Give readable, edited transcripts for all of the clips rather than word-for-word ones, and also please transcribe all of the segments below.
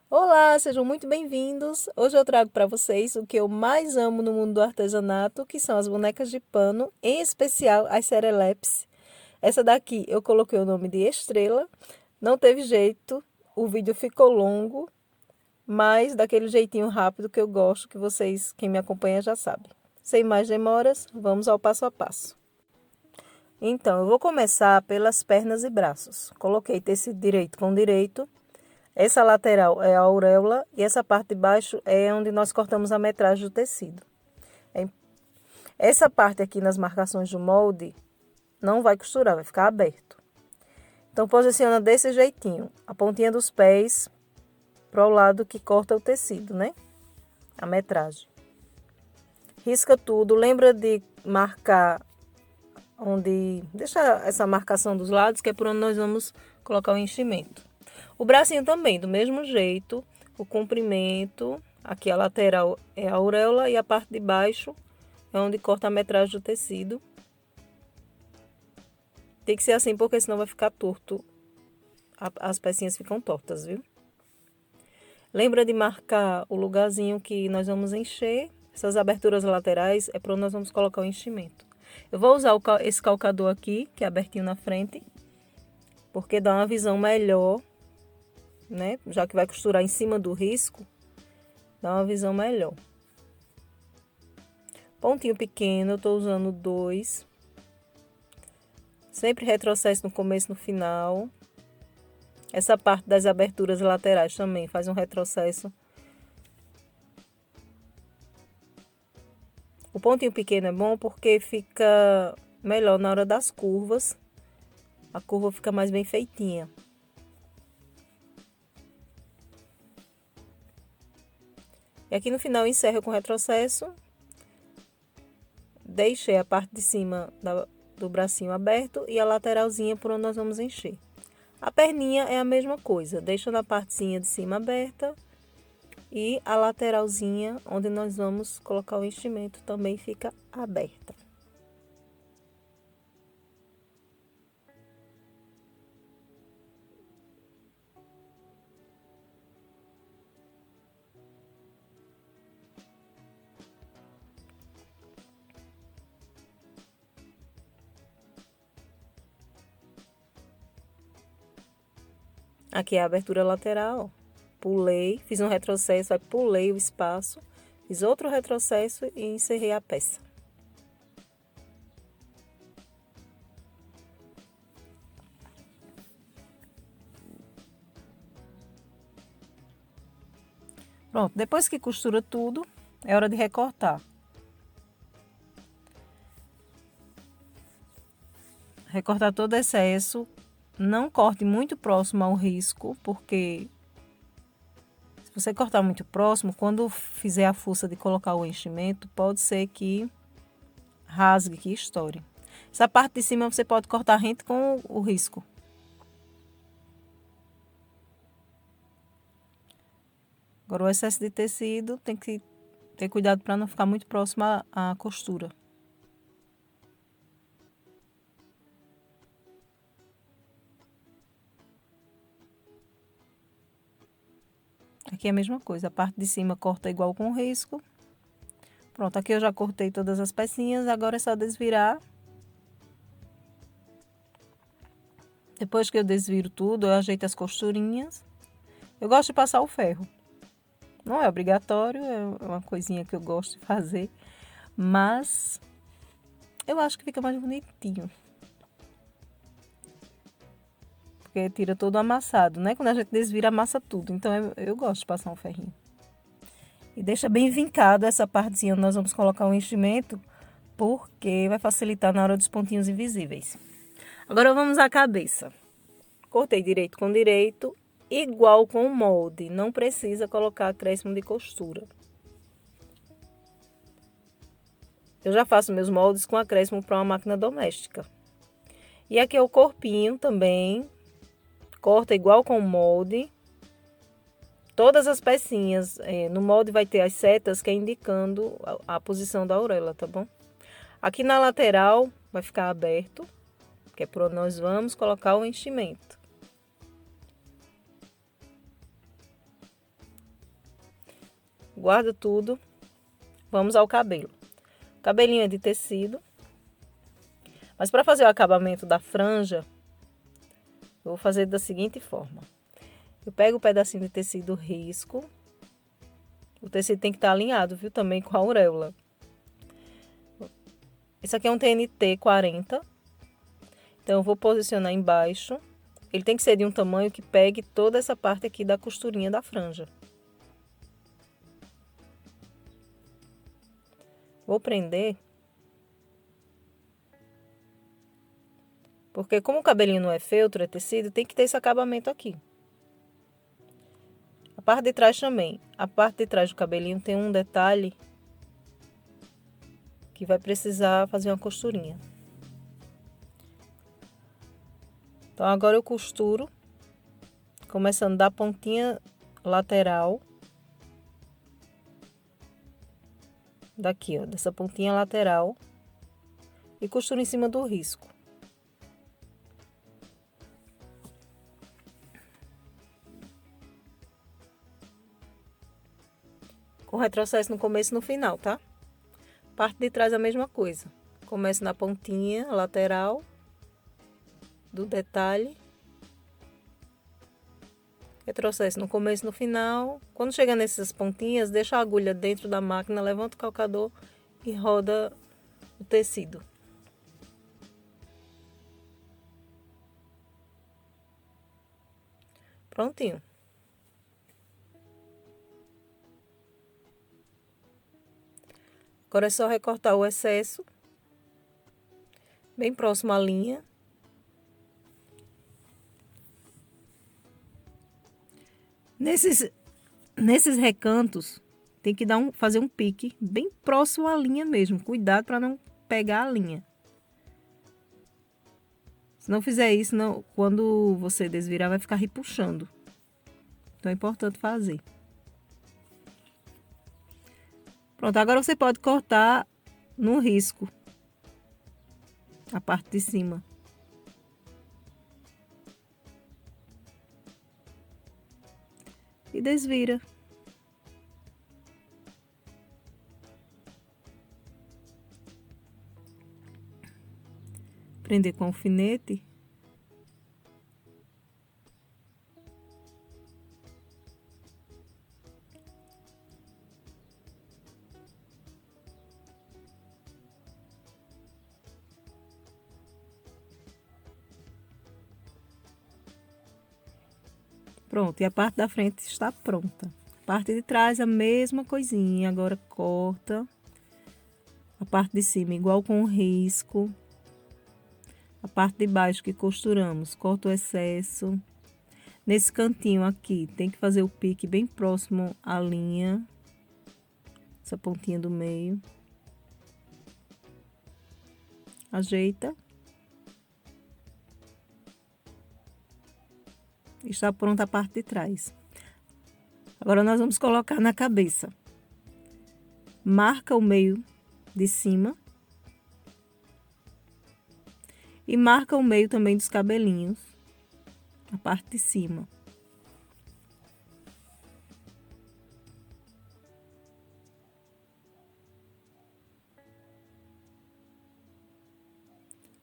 Olá, sejam muito bem-vindos. Hoje eu trago para vocês o que eu mais amo no mundo do artesanato, que são as bonecas de pano, em especial as Serelepes. Essa daqui eu coloquei o nome de Estrela. Não teve jeito, o vídeo ficou longo, mas daquele jeitinho rápido que eu gosto, que vocês, quem me acompanha já sabe. Sem mais demoras, vamos ao passo a passo. Então, eu vou começar pelas pernas e braços. Coloquei tecido direito com direito. Essa lateral é a auréola e essa parte de baixo é onde nós cortamos a metragem do tecido. Essa parte aqui nas marcações do molde não vai costurar, vai ficar aberto. Então, posiciona desse jeitinho, a pontinha dos pés para o lado que corta o tecido, né? A metragem. Risca tudo, lembra de marcar onde... Deixa essa marcação dos lados, que é por onde nós vamos colocar o enchimento. O bracinho também, do mesmo jeito, o comprimento, aqui a lateral é a auréola e a parte de baixo é onde corta a metragem do tecido. Tem que ser assim, porque senão vai ficar torto. As pecinhas ficam tortas, viu? Lembra de marcar o lugarzinho que nós vamos encher. Essas aberturas laterais é para onde nós vamos colocar o enchimento. Eu vou usar esse calcador aqui, que é abertinho na frente, porque dá uma visão melhor, né? Já que vai costurar em cima do risco, dá uma visão melhor. Pontinho pequeno, eu tô usando 2. Sempre retrocesso no começo e no final. Essa parte das aberturas laterais também faz um retrocesso. O pontinho pequeno é bom porque fica melhor na hora das curvas. A curva fica mais bem feitinha. E aqui no final eu encerro com retrocesso. Deixei a parte de cima do bracinho aberto e a lateralzinha por onde nós vamos encher. A perninha é a mesma coisa, deixa na partezinha de cima aberta e a lateralzinha onde nós vamos colocar o enchimento também fica aberta. Aqui é a abertura lateral, pulei, fiz um retrocesso, aí pulei o espaço, fiz outro retrocesso e encerrei a peça. Pronto, depois que costura tudo, é hora de recortar. Recortar todo excesso, não corte muito próximo ao risco, porque se você cortar muito próximo, quando fizer a fuça de colocar o enchimento, pode ser que rasgue, que estoure. Essa parte de cima você pode cortar rente com o risco. Agora o excesso de tecido tem que ter cuidado para não ficar muito próximo à costura. Aqui é a mesma coisa, a parte de cima corta igual com o risco. Pronto, aqui eu já cortei todas as pecinhas, agora é só desvirar. Depois que eu desviro tudo, eu ajeito as costurinhas. Eu gosto de passar o ferro. Não é obrigatório, é uma coisinha que eu gosto de fazer, mas eu acho que fica mais bonitinho. Porque tira todo o amassado, né? Quando a gente desvira, amassa tudo. Então eu gosto de passar um ferrinho. E deixa bem vincado essa partezinha onde nós vamos colocar o enchimento, porque vai facilitar na hora dos pontinhos invisíveis. Agora vamos à cabeça. Cortei direito com direito, igual com o molde. Não precisa colocar acréscimo de costura. Eu já faço meus moldes com acréscimo para uma máquina doméstica. E aqui é o corpinho também. Corta igual com o molde. Todas as pecinhas, no molde vai ter as setas que é indicando a posição da auréola, tá bom? Aqui na lateral vai ficar aberto, que é por onde nós vamos colocar o enchimento. guardo tudo. Vamos ao cabelo. O cabelinho é de tecido. Mas para fazer o acabamento da franja, eu vou fazer da seguinte forma. Eu pego o pedacinho de tecido, risco. O tecido tem que estar alinhado, viu? Também com a auréola. Esse aqui é um TNT 40. Então, eu vou posicionar embaixo. Ele tem que ser de um tamanho que pegue toda essa parte aqui da costurinha da franja. Vou prender. Porque como o cabelinho não é feltro, é tecido, tem que ter esse acabamento aqui. A parte de trás também. A parte de trás do cabelinho tem um detalhe que vai precisar fazer uma costurinha. Então, agora eu costuro, começando da pontinha lateral. Daqui, ó, dessa pontinha lateral. E costuro em cima do risco. Com retrocesso no começo e no final, tá? Parte de trás a mesma coisa. Começo na pontinha lateral do detalhe. Retrocesso no começo e no final. Quando chegar nessas pontinhas, deixa a agulha dentro da máquina, levanta o calcador e roda o tecido. Prontinho. Agora é só recortar o excesso, bem próximo à linha. Nesses recantos, tem que fazer um pique bem próximo à linha mesmo. Cuidado para não pegar a linha. Se não fizer isso, quando você desvirar, vai ficar repuxando. Então é importante fazer. Pronto, agora você pode cortar no risco a parte de cima. E desvira. Prender com alfinete. Pronto, e a parte da frente está pronta. A parte de trás, a mesma coisinha. Agora corta a parte de cima, igual com o risco. A parte de baixo que costuramos, corta o excesso. Nesse cantinho aqui, tem que fazer o pique bem próximo à linha. Essa pontinha do meio. Ajeita. Está pronta a parte de trás. Agora, nós vamos colocar na cabeça. Marca o meio de cima. E marca o meio também dos cabelinhos. A parte de cima.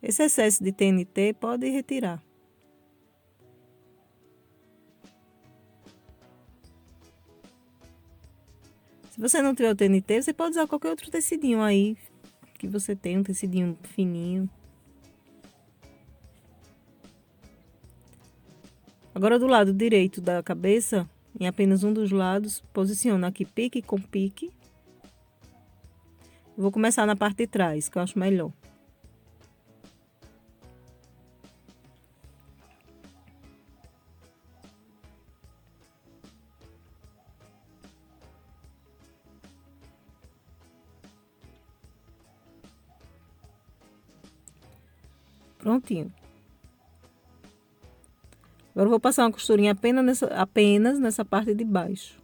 Esse excesso de TNT pode retirar. Se você não tiver o TNT, você pode usar qualquer outro tecidinho aí que você tem, um tecidinho fininho. Agora, do lado direito da cabeça, em apenas um dos lados, posiciona aqui pique com pique. Vou começar na parte de trás, que eu acho melhor. Prontinho. Agora eu vou passar uma costurinha apenas nessa parte de baixo.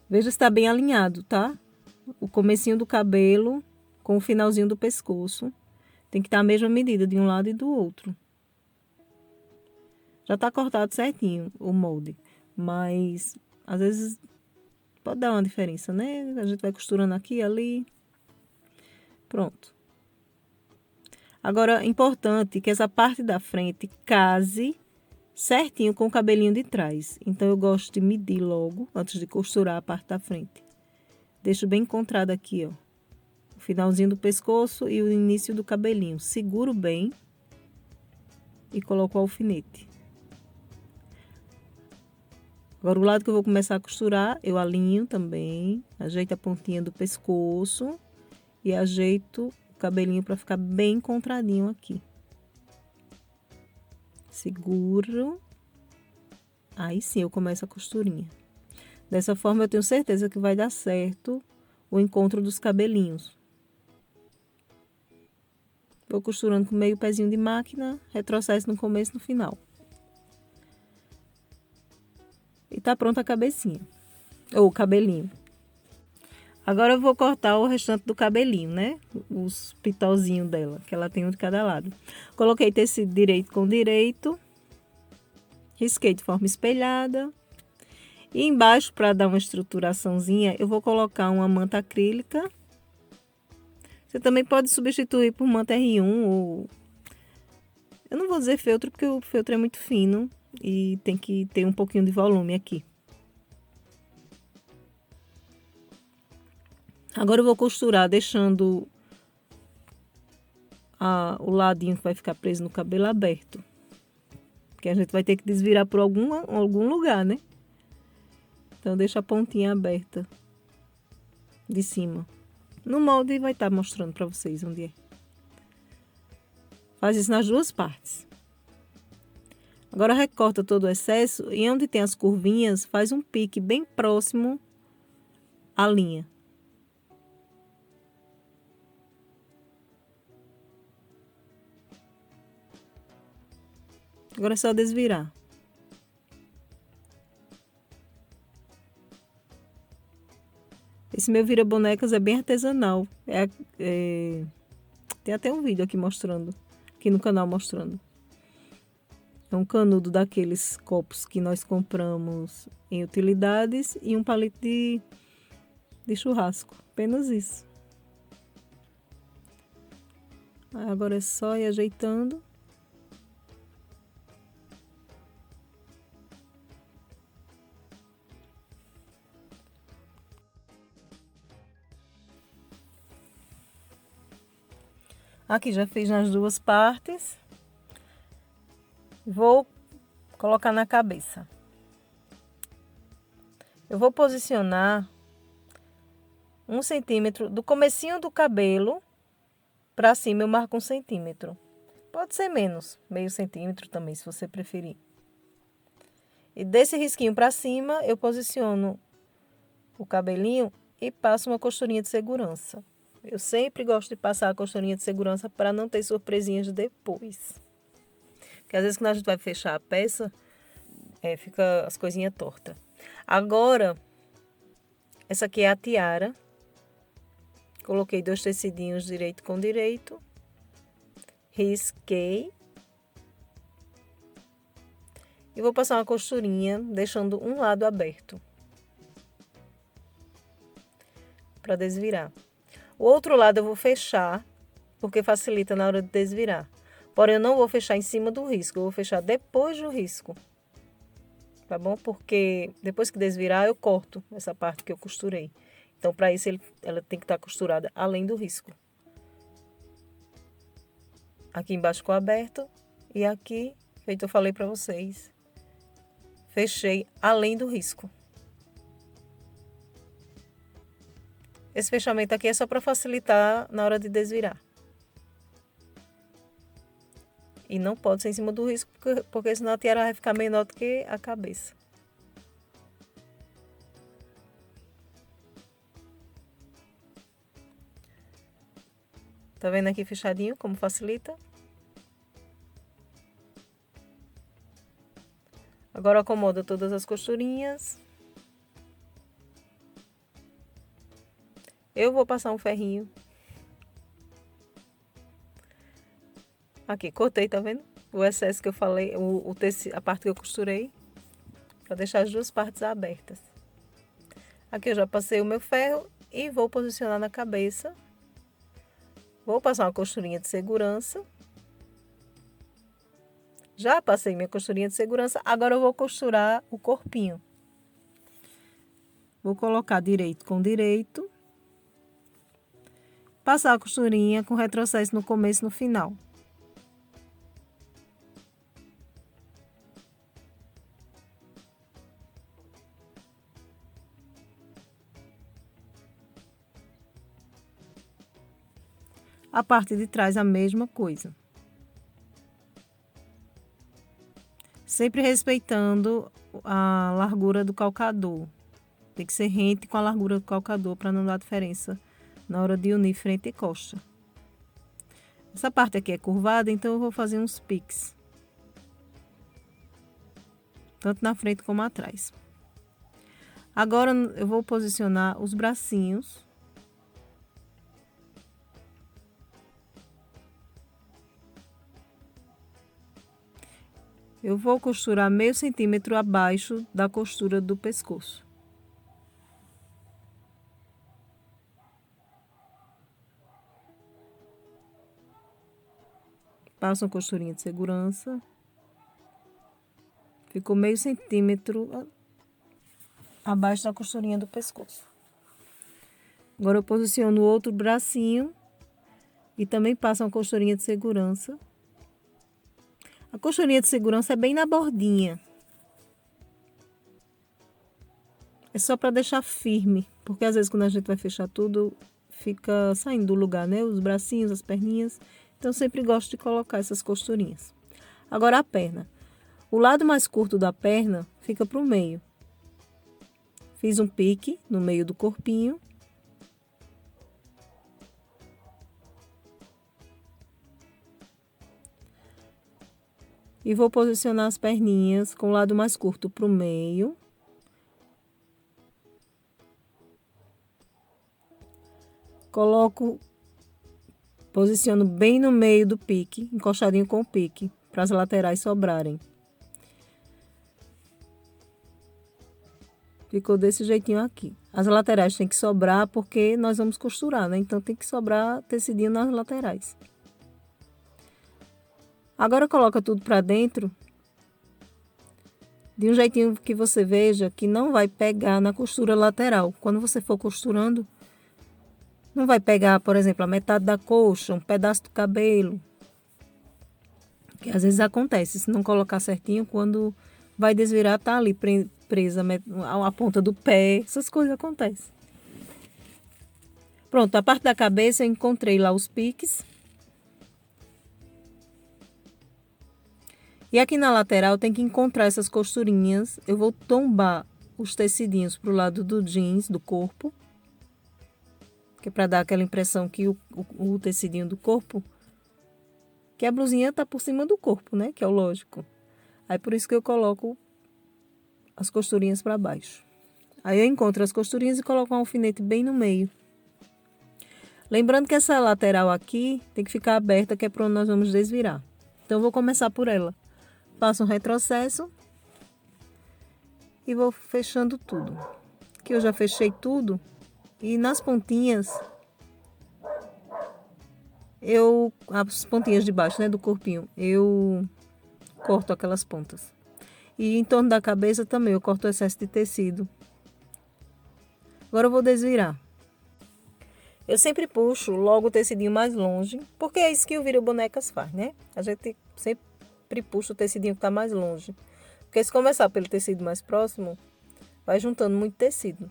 Veja se está bem alinhado, tá? O comecinho do cabelo com o finalzinho do pescoço. Tem que estar a mesma medida de um lado e do outro. Já está cortado certinho o molde. Mas às vezes pode dar uma diferença, né? A gente vai costurando aqui e ali. Pronto. Agora, importante que essa parte da frente case certinho com o cabelinho de trás. Então, eu gosto de medir logo, antes de costurar a parte da frente. Deixo bem encontrado aqui, ó. O finalzinho do pescoço e o início do cabelinho. Seguro bem e coloco o alfinete. Agora, o lado que eu vou começar a costurar, eu alinho também. Ajeito a pontinha do pescoço e ajeito o cabelinho para ficar bem encontradinho aqui. Seguro. Aí sim eu começo a costurinha. Dessa forma eu tenho certeza que vai dar certo o encontro dos cabelinhos. Vou costurando com meio pezinho de máquina, retrocesso no começo e no final. E tá pronta a cabecinha, ou o cabelinho. Agora eu vou cortar o restante do cabelinho, né? Os pitolzinhos dela, que ela tem um de cada lado. Coloquei tecido direito com direito. Risquei de forma espelhada. E embaixo, para dar uma estruturaçãozinha, eu vou colocar uma manta acrílica. Você também pode substituir por manta R1 ou... Eu não vou dizer feltro, porque o feltro é muito fino e tem que ter um pouquinho de volume aqui. Agora eu vou costurar deixando o ladinho que vai ficar preso no cabelo aberto. Porque a gente vai ter que desvirar por algum lugar, né? Então, deixa a pontinha aberta de cima. No molde vai estar mostrando para vocês onde é. Faz isso nas duas partes. Agora, recorta todo o excesso e onde tem as curvinhas, faz um pique bem próximo à linha. Agora é só desvirar. Esse meu vira-bonecas é bem artesanal. Tem até um vídeo aqui mostrando, aqui no canal mostrando. É um canudo daqueles copos que nós compramos em utilidades e um palito de churrasco. Apenas isso. Agora é só ir ajeitando. Aqui já fiz nas duas partes. Vou colocar na cabeça. Eu vou posicionar 1 centímetro do comecinho do cabelo para cima, eu marco 1 centímetro. Pode ser menos, meio centímetro também, se você preferir. E desse risquinho para cima, eu posiciono o cabelinho e passo uma costurinha de segurança. Eu sempre gosto de passar a costurinha de segurança para não ter surpresinhas depois. Porque às vezes quando a gente vai fechar a peça, fica as coisinhas tortas. Agora, essa aqui é a tiara. Coloquei 2 tecidinhos direito com direito. Risquei. E vou passar uma costurinha, deixando um lado aberto. Para desvirar. O outro lado eu vou fechar, porque facilita na hora de desvirar. Porém, eu não vou fechar em cima do risco, eu vou fechar depois do risco. Tá bom? Porque depois que desvirar, eu corto essa parte que eu costurei. Então, para isso, ela tem que estar costurada além do risco. Aqui embaixo ficou aberto. E aqui, feito eu falei para vocês, fechei além do risco. Esse fechamento aqui é só para facilitar na hora de desvirar. E não pode ser em cima do risco, porque senão a tiara vai ficar menor do que a cabeça. Tá vendo aqui fechadinho, como facilita? Agora acomoda todas as costurinhas. Eu vou passar um ferrinho. Aqui, cortei, tá vendo? O excesso que eu falei, a parte que eu costurei, para deixar as duas partes abertas. Aqui eu já passei o meu ferro e vou posicionar na cabeça. Vou passar uma costurinha de segurança. Já passei minha costurinha de segurança, agora eu vou costurar o corpinho. Vou colocar direito com direito. Passar a costurinha com retrocesso no começo e no final. A parte de trás a mesma coisa. Sempre respeitando a largura do calcador. Tem que ser rente com a largura do calcador para não dar diferença na hora de unir frente e costa. Essa parte aqui é curvada, então eu vou fazer uns piques. Tanto na frente como atrás. Agora eu vou posicionar os bracinhos. Eu vou costurar meio centímetro abaixo da costura do pescoço. Passo uma costurinha de segurança. Ficou meio centímetro abaixo da costurinha do pescoço. Agora eu posiciono o outro bracinho e também passo uma costurinha de segurança. A costurinha de segurança é bem na bordinha. É só para deixar firme, porque às vezes quando a gente vai fechar tudo, fica saindo do lugar, né? Os bracinhos, as perninhas. Então eu sempre gosto de colocar essas costurinhas. Agora a perna. O lado mais curto da perna fica para o meio. Fiz um pique no meio do corpinho. E vou posicionar as perninhas com o lado mais curto para o meio. Posiciono bem no meio do pique, encostadinho com o pique, para as laterais sobrarem. Ficou desse jeitinho aqui. As laterais tem que sobrar porque nós vamos costurar, né? Então tem que sobrar tecidinho nas laterais. Agora coloca tudo para dentro. De um jeitinho que você veja que não vai pegar na costura lateral. Quando você for costurando, não vai pegar, por exemplo, a metade da coxa, um pedaço do cabelo. Que às vezes acontece, se não colocar certinho, quando vai desvirar, tá ali presa a ponta do pé. Essas coisas acontecem. Pronto, a parte da cabeça eu encontrei lá os piques. E aqui na lateral tem que encontrar essas costurinhas. Eu vou tombar os tecidinhos pro lado do jeans, do corpo. Que é para dar aquela impressão que o tecidinho do corpo, que a blusinha tá por cima do corpo, né? Que é o lógico. Aí por isso que eu coloco as costurinhas para baixo. Aí eu encontro as costurinhas e coloco um alfinete bem no meio. Lembrando que essa lateral aqui tem que ficar aberta, que é para onde nós vamos desvirar. Então eu vou começar por ela. Faço um retrocesso e vou fechando tudo. Aqui eu já fechei tudo e nas pontinhas as pontinhas de baixo, né, do corpinho, eu corto aquelas pontas. E em torno da cabeça também eu corto o excesso de tecido. Agora eu vou desvirar. Eu sempre puxo logo o tecidinho mais longe, porque é isso que o Vira Bonecas faz, né? A gente sempre puxa o tecidinho que tá mais longe. Porque se começar pelo tecido mais próximo, vai juntando muito tecido.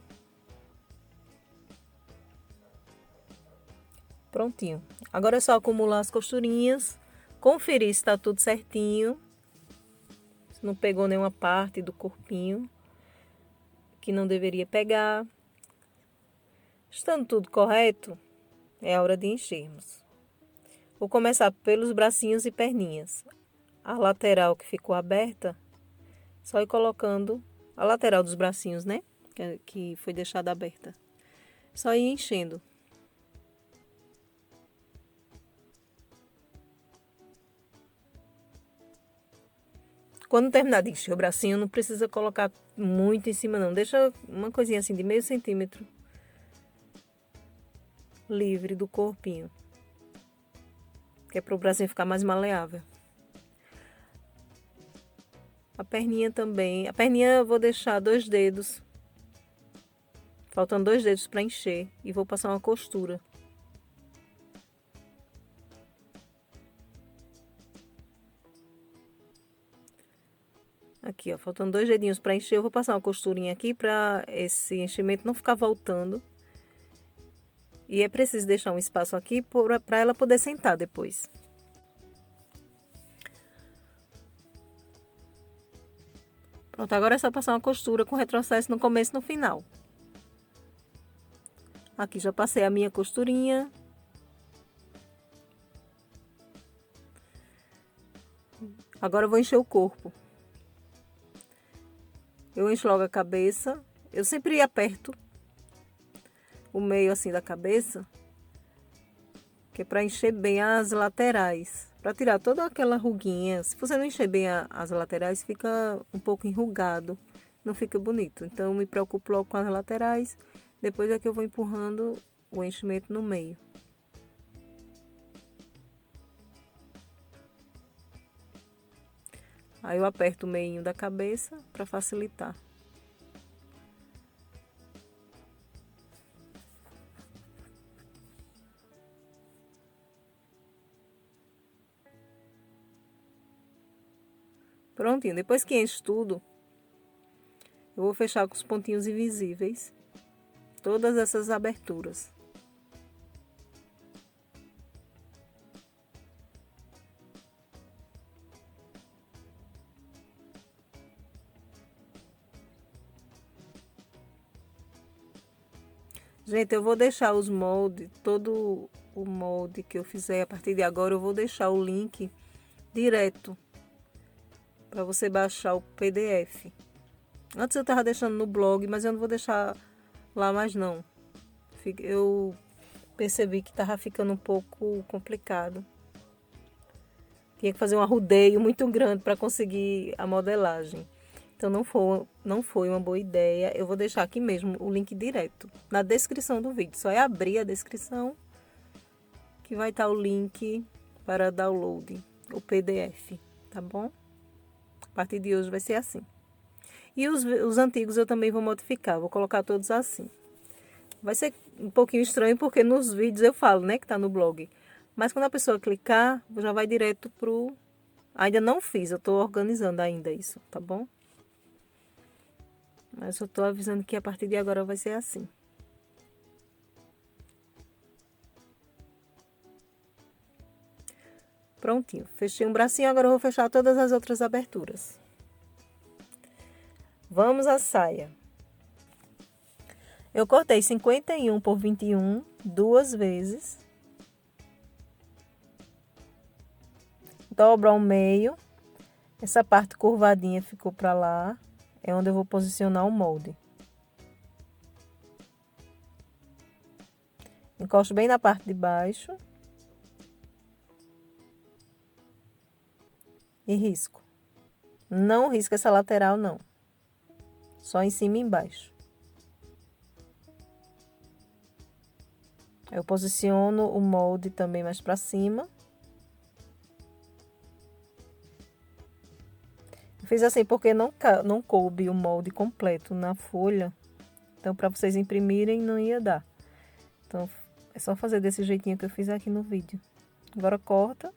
Prontinho. Agora é só acumular as costurinhas, conferir se tá tudo certinho. Se não pegou nenhuma parte do corpinho que não deveria pegar. Estando tudo correto, é a hora de enchermos. Vou começar pelos bracinhos e perninhas. A lateral que ficou aberta, só ir colocando a lateral dos bracinhos, né? Que foi deixada aberta. Só ir enchendo. Quando terminar de encher o bracinho, não precisa colocar muito em cima não. Deixa uma coisinha assim de meio centímetro livre do corpinho. Que é para o bracinho ficar mais maleável. A perninha também. A perninha eu vou deixar 2 dedos. Faltando 2 dedos para encher. E vou passar uma costura. Aqui, ó, faltando 2 dedinhos para encher, eu vou passar uma costurinha aqui para esse enchimento não ficar voltando. E é preciso deixar um espaço aqui para ela poder sentar depois. Pronto, agora é só passar uma costura com retrocesso no começo e no final. Aqui já passei a minha costurinha. Agora eu vou encher o corpo. Eu encho logo a cabeça. Eu sempre aperto o meio assim da cabeça, que é para encher bem as laterais, para tirar toda aquela ruguinha. Se você não encher bem as laterais, fica um pouco enrugado, não fica bonito. Então eu me preocupo logo com as laterais, depois é que eu vou empurrando o enchimento no meio. Aí eu aperto o meinho da cabeça para facilitar. Prontinho, depois que enche tudo, eu vou fechar com os pontinhos invisíveis todas essas aberturas. Gente, eu vou deixar os moldes, todo o molde que eu fizer a partir de agora, eu vou deixar o link direto para você baixar o PDF. Antes eu estava deixando no blog, mas eu não vou deixar lá mais não. Eu percebi que estava ficando um pouco complicado. Tinha que fazer um arrudeio muito grande para conseguir a modelagem. Então não foi uma boa ideia. Eu vou deixar aqui mesmo o link direto na descrição do vídeo. Só é abrir a descrição que vai estar o link para download, o PDF, tá bom? A partir de hoje vai ser assim. E os antigos eu também vou modificar, vou colocar todos assim. Vai ser um pouquinho estranho porque nos vídeos eu falo, né, que tá no blog. Mas quando a pessoa clicar, já vai direto pro... Ainda não fiz, eu tô organizando ainda isso, tá bom? Mas eu tô avisando que a partir de agora vai ser assim. Prontinho, fechei um bracinho, agora eu vou fechar todas as outras aberturas. Vamos à saia. Eu cortei 51 por 21 duas vezes. Dobro ao meio. Essa parte curvadinha ficou para lá. É onde eu vou posicionar o molde. Encosto bem na parte de baixo. E risco. Não risco essa lateral, não. Só em cima e embaixo. Eu posiciono o molde também mais para cima. Eu fiz assim porque não coube o molde completo na folha. Então, para vocês imprimirem, não ia dar. Então, é só fazer desse jeitinho que eu fiz aqui no vídeo. Agora corta.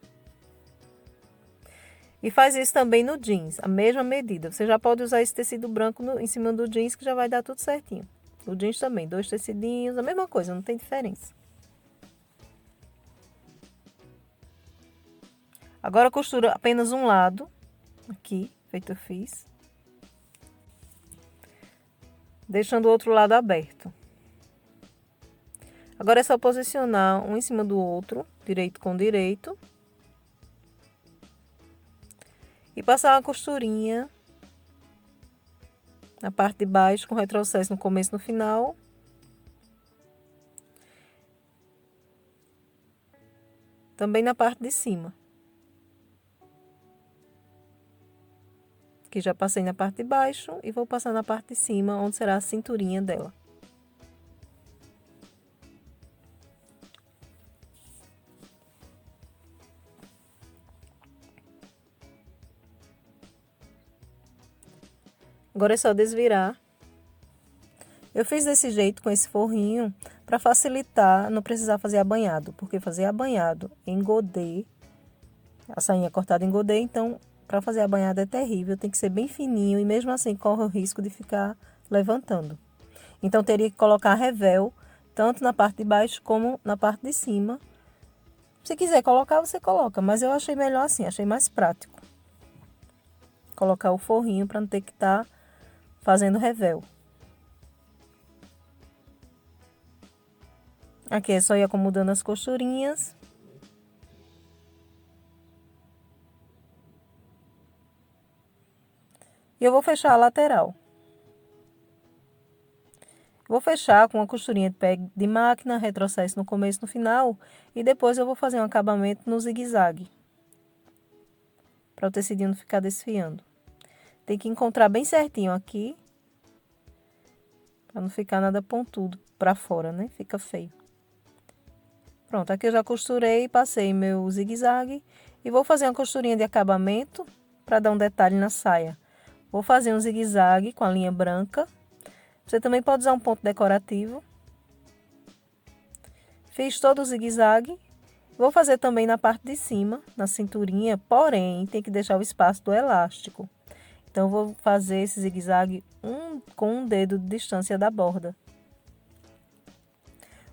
E faz isso também no jeans, a mesma medida. Você já pode usar esse tecido branco em cima do jeans que já vai dar tudo certinho. O jeans também, 2 tecidinhos, a mesma coisa, não tem diferença. Agora costura apenas um lado, aqui, feito eu fiz. Deixando o outro lado aberto. Agora é só posicionar um em cima do outro, direito com direito. E passar uma costurinha na parte de baixo, com retrocesso no começo e no final. Também na parte de cima. que já passei na parte de baixo, e vou passar na parte de cima, onde será a cinturinha dela. Agora é só desvirar. Eu fiz desse jeito com esse forrinho para facilitar, não precisar fazer abanhado, porque fazer abanhado em godê, a sainha cortada em godê, então para fazer abanhado é terrível, tem que ser bem fininho e mesmo assim corre o risco de ficar levantando. Então teria que colocar revel, tanto na parte de baixo como na parte de cima. Se quiser colocar, você coloca, mas eu achei melhor assim, achei mais prático. Colocar o forrinho para não ter que estar fazendo revel. Aqui é só ir acomodando as costurinhas. E eu vou fechar a lateral. Vou fechar com uma costurinha de pé de máquina, retrocesso no começo e no final. E depois eu vou fazer um acabamento no zigue-zague. Para o tecidinho não ficar desfiando. Tem que encontrar bem certinho aqui. Para não ficar nada pontudo para fora, né? Fica feio. Pronto, aqui eu já costurei, passei meu zigue-zague. E vou fazer uma costurinha de acabamento para dar um detalhe na saia. Vou fazer um zigue-zague com a linha branca. Você também pode usar um ponto decorativo. Fiz todo o zigue-zague. Vou fazer também na parte de cima, na cinturinha, porém, tem que deixar o espaço do elástico. Então, eu vou fazer esse zigue-zague com um dedo de distância da borda.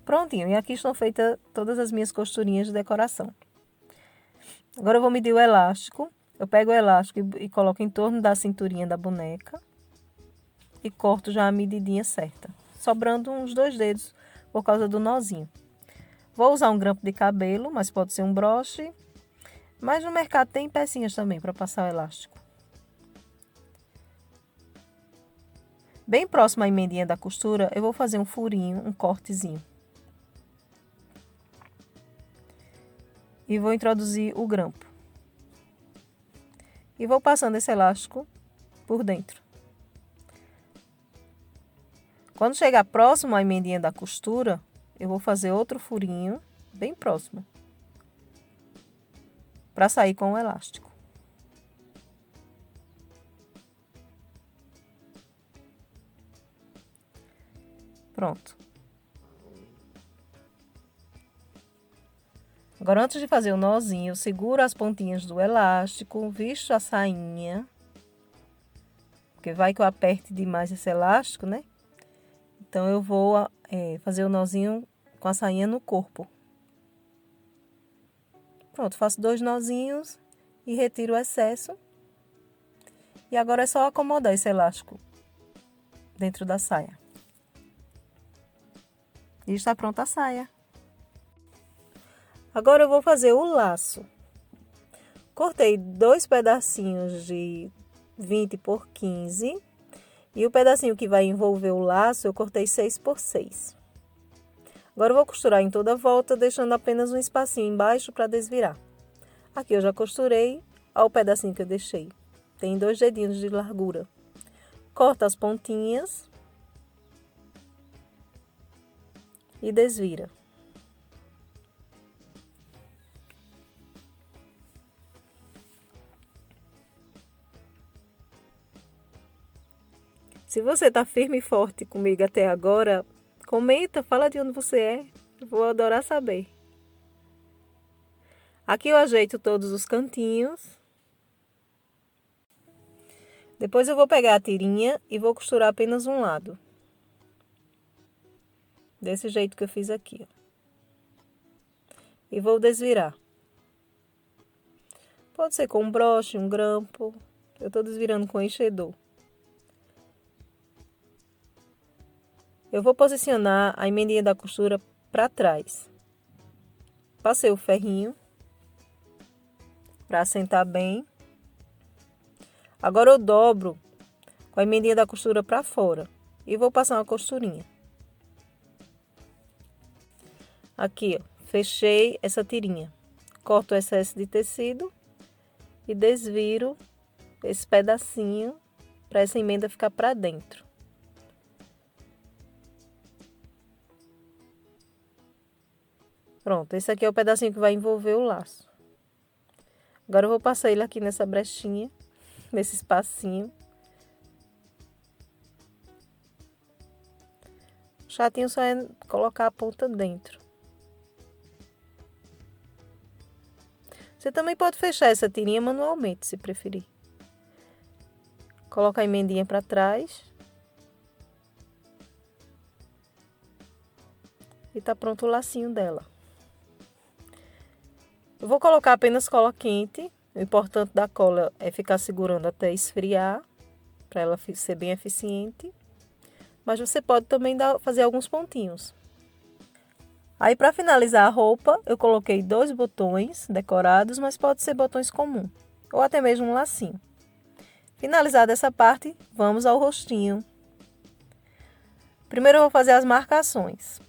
Prontinho, e aqui estão feitas todas as minhas costurinhas de decoração. Agora eu vou medir o elástico. Eu pego o elástico e coloco em torno da cinturinha da boneca. E corto já a medidinha certa, sobrando uns 2 dedos por causa do nozinho. Vou usar um grampo de cabelo, mas pode ser um broche. Mas no mercado tem pecinhas também para passar o elástico. Bem próximo à emendinha da costura, eu vou fazer um furinho, um cortezinho. E vou introduzir o grampo. E vou passando esse elástico por dentro. Quando chegar próximo à emendinha da costura, eu vou fazer outro furinho, bem próximo, para sair com o elástico. Pronto. Agora, antes de fazer o nozinho, eu seguro as pontinhas do elástico, visto a sainha, porque vai que eu aperte demais esse elástico, né? Então, eu vou fazer o nozinho com a sainha no corpo. Pronto, faço 2 nozinhos e retiro o excesso. E agora é só acomodar esse elástico dentro da saia. E está pronta a saia. Agora eu vou fazer o laço. Cortei 2 pedacinhos de 20 por 15. E o pedacinho que vai envolver o laço, eu cortei 6 por 6. Agora eu vou costurar em toda a volta, deixando apenas um espacinho embaixo para desvirar. Aqui eu já costurei, olha o pedacinho que eu deixei. Tem 2 dedinhos de largura. Corta as pontinhas e desvira. Se você tá firme e forte comigo até agora, comenta, fala de onde você é. Eu vou adorar saber. Aqui eu ajeito todos os cantinhos. Depois eu vou pegar a tirinha e vou costurar apenas um lado. Desse jeito que eu fiz aqui, ó. E vou desvirar. Pode ser com um broche, um grampo. Eu tô desvirando com enchedor. Eu vou posicionar a emendinha da costura para trás. Passei o ferrinho para assentar bem. Agora eu dobro com a emendinha da costura para fora e vou passar uma costurinha. Aqui, ó, fechei essa tirinha. Corto o excesso de tecido e desviro esse pedacinho para essa emenda ficar para dentro. Pronto, esse aqui é o pedacinho que vai envolver o laço. Agora eu vou passar ele aqui nessa brechinha, nesse espacinho. O chatinho só é colocar a ponta dentro. Você também pode fechar essa tirinha manualmente, se preferir. Coloca a emendinha para trás. E tá pronto o lacinho dela. Eu vou colocar apenas cola quente. O importante da cola é ficar segurando até esfriar, para ela ser bem eficiente. Mas você pode também fazer alguns pontinhos. Aí, para finalizar a roupa, eu coloquei 2 botões decorados, mas pode ser botões comuns, ou até mesmo um lacinho. Finalizada essa parte, vamos ao rostinho. Primeiro eu vou fazer as marcações.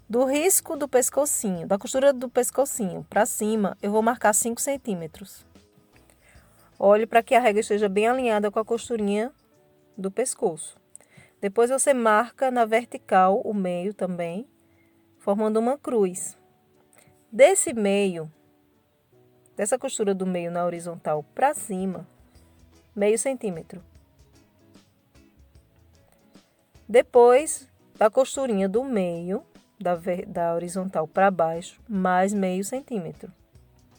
Do risco do pescocinho, da costura do pescocinho para cima, eu vou marcar 5 centímetros. Olhe para que a régua esteja bem alinhada com a costurinha do pescoço. Depois você marca na vertical o meio também, formando uma cruz. Desse meio, dessa costura do meio na horizontal para cima, meio centímetro. Depois, da costurinha do meio, da horizontal para baixo, mais meio centímetro.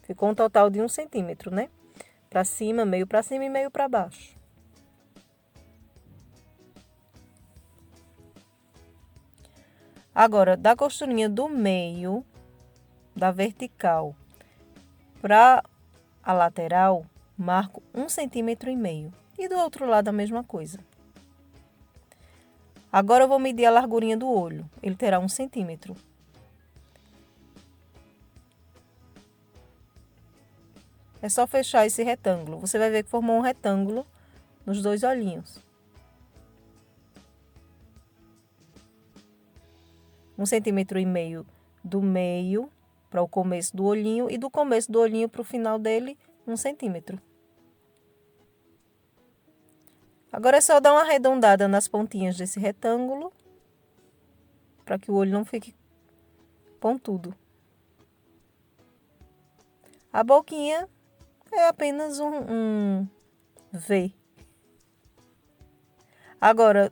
Ficou um total de 1 centímetro, né? Para cima e meio para baixo. Agora, da costurinha do meio, da vertical para a lateral, marco 1,5 centímetro. E do outro lado a mesma coisa. Agora eu vou medir a largurinha do olho. Ele terá 1 centímetro. É só fechar esse retângulo. Você vai ver que formou um retângulo nos 2 olhinhos. 1,5 centímetro do meio para o começo do olhinho e do começo do olhinho para o final dele, 1 centímetro. Agora é só dar uma arredondada nas pontinhas desse retângulo, para que o olho não fique pontudo. A boquinha é apenas um V. Agora,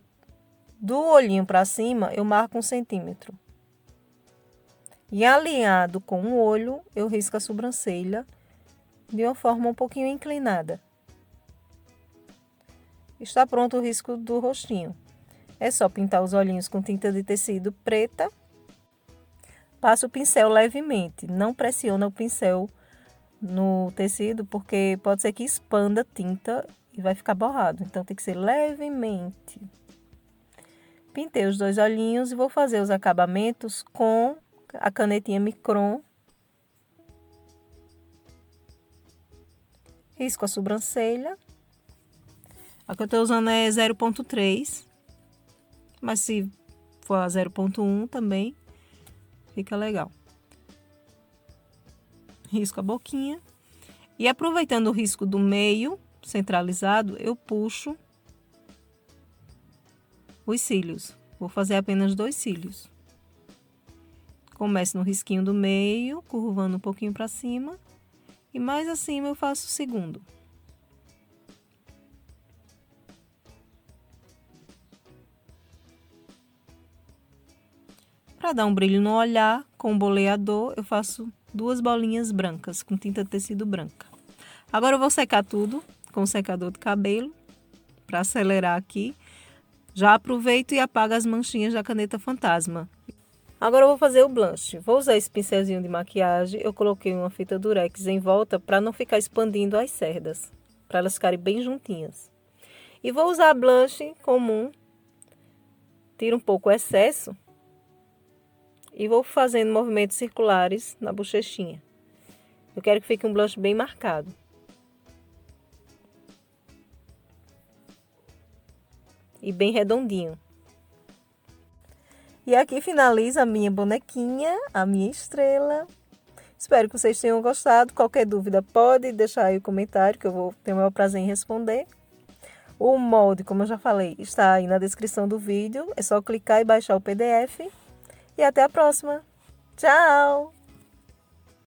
do olhinho para cima, eu marco 1 centímetro. E alinhado com o olho, eu risco a sobrancelha de uma forma um pouquinho inclinada. Está pronto o risco do rostinho. É só pintar os olhinhos com tinta de tecido preta. Passa o pincel levemente. Não pressiona o pincel no tecido, porque pode ser que expanda a tinta e vai ficar borrado. Então, tem que ser levemente. Pintei os 2 olhinhos e vou fazer os acabamentos com a canetinha micron. Risco a sobrancelha. A que eu estou usando é 0,3, mas se for a 0,1 também fica legal. Risco a boquinha. E aproveitando o risco do meio centralizado, eu puxo os cílios. Vou fazer apenas 2 cílios. Começo no risquinho do meio, curvando um pouquinho para cima. E mais acima eu faço o segundo. Para dar um brilho no olhar, com o boleador, eu faço 2 bolinhas brancas com tinta de tecido branca. Agora eu vou secar tudo com o secador de cabelo, para acelerar aqui. Já aproveito e apago as manchinhas da caneta fantasma. Agora eu vou fazer o blush. Vou usar esse pincelzinho de maquiagem. Eu coloquei uma fita durex em volta para não ficar expandindo as cerdas, para elas ficarem bem juntinhas. E vou usar blush comum. Tiro um pouco o excesso. E vou fazendo movimentos circulares na bochechinha. Eu quero que fique um blush bem marcado. E bem redondinho. E aqui finaliza a minha bonequinha, a minha estrela. Espero que vocês tenham gostado. Qualquer dúvida pode deixar aí o comentário, que eu vou ter o maior prazer em responder. O molde, como eu já falei, está aí na descrição do vídeo. É só clicar e baixar o PDF. E até a próxima. Tchau!